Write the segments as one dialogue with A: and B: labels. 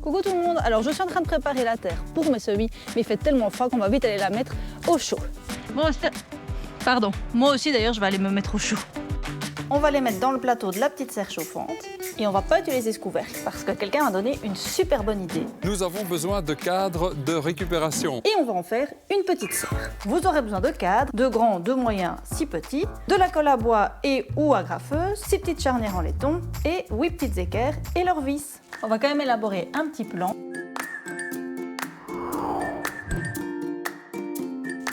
A: Coucou tout le monde, alors je suis en train de préparer la terre pour mes semis, mais il fait tellement froid qu'on va vite aller la mettre au chaud. Bon, pardon, moi aussi d'ailleurs je vais aller me mettre au chaud. On va les mettre dans le plateau de la petite serre chauffante et on va pas utiliser ce couvercle parce que quelqu'un m'a donné une super bonne idée.
B: Nous avons besoin de cadres de récupération.
A: Et on va en faire une petite serre. Vous aurez besoin de cadres, de grands, de moyens, si petits, de la colle à bois et ou agrafeuse, 6 petites charnières en laiton et 8 petites équerres et leurs vis. On va quand même élaborer un petit plan.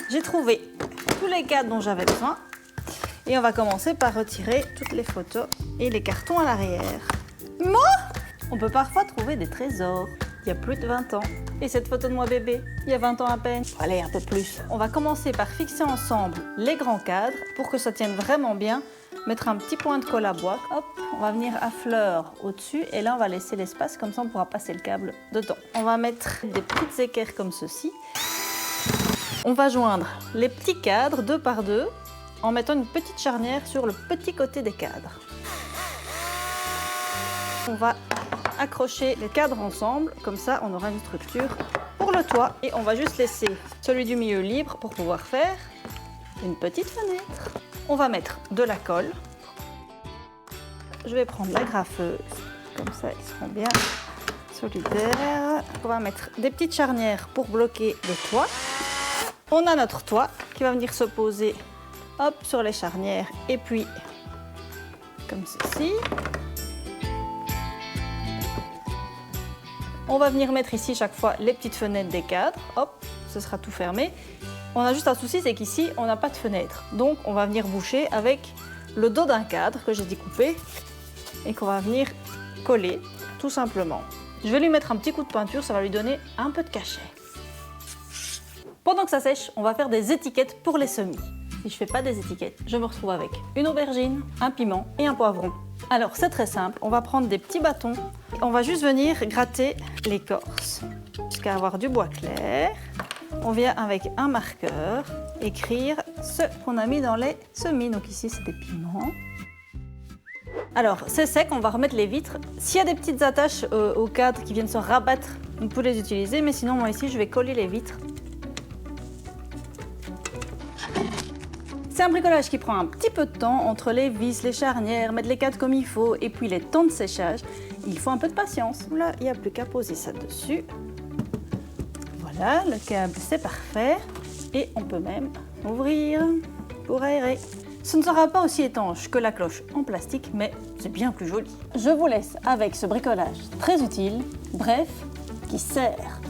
A: J'ai trouvé tous les cadres dont j'avais besoin. Et on va commencer par retirer toutes les photos et les cartons à l'arrière. Moi, on peut parfois trouver des trésors. Il y a plus de 20 ans. Et cette photo de moi bébé, il y a 20 ans à peine. Allez, un peu plus. On va commencer par fixer ensemble les grands cadres pour que ça tienne vraiment bien. Mettre un petit point de colle à bois. Hop, on va venir à fleur au-dessus. Et là, on va laisser l'espace, comme ça on pourra passer le câble dedans. On va mettre des petites équerres comme ceci. On va joindre les petits cadres 2 par 2. En mettant une petite charnière sur le petit côté des cadres. On va accrocher les cadres ensemble, comme ça on aura une structure pour le toit. Et on va juste laisser celui du milieu libre pour pouvoir faire une petite fenêtre. On va mettre de la colle. Je vais prendre l'agrafeuse, comme ça ils seront bien solidaires. On va mettre des petites charnières pour bloquer le toit. On a notre toit qui va venir se poser hop, sur les charnières et puis comme ceci. On va venir mettre ici chaque fois les petites fenêtres des cadres. Hop, ce sera tout fermé. On a juste un souci, c'est qu'ici on n'a pas de fenêtre. Donc on va venir boucher avec le dos d'un cadre que j'ai découpé et qu'on va venir coller tout simplement. Je vais lui mettre un petit coup de peinture, ça va lui donner un peu de cachet. Pendant que ça sèche, on va faire des étiquettes pour les semis. Si je ne fais pas des étiquettes, je me retrouve avec une aubergine, un piment et un poivron. Alors c'est très simple, on va prendre des petits bâtons, on va juste venir gratter l'écorce jusqu'à avoir du bois clair. On vient avec un marqueur écrire ce qu'on a mis dans les semis. Donc ici c'est des piments. Alors c'est sec, on va remettre les vitres. S'il y a des petites attaches au cadre qui viennent se rabattre, on peut les utiliser, mais sinon moi ici je vais coller les vitres. C'est un bricolage qui prend un petit peu de temps entre les vis, les charnières, mettre les cadres comme il faut et puis les temps de séchage. Il faut un peu de patience. Là, il n'y a plus qu'à poser ça dessus. Voilà, le câble c'est parfait. Et on peut même ouvrir pour aérer. Ce ne sera pas aussi étanche que la cloche en plastique, mais c'est bien plus joli. Je vous laisse avec ce bricolage très utile, bref, qui sert.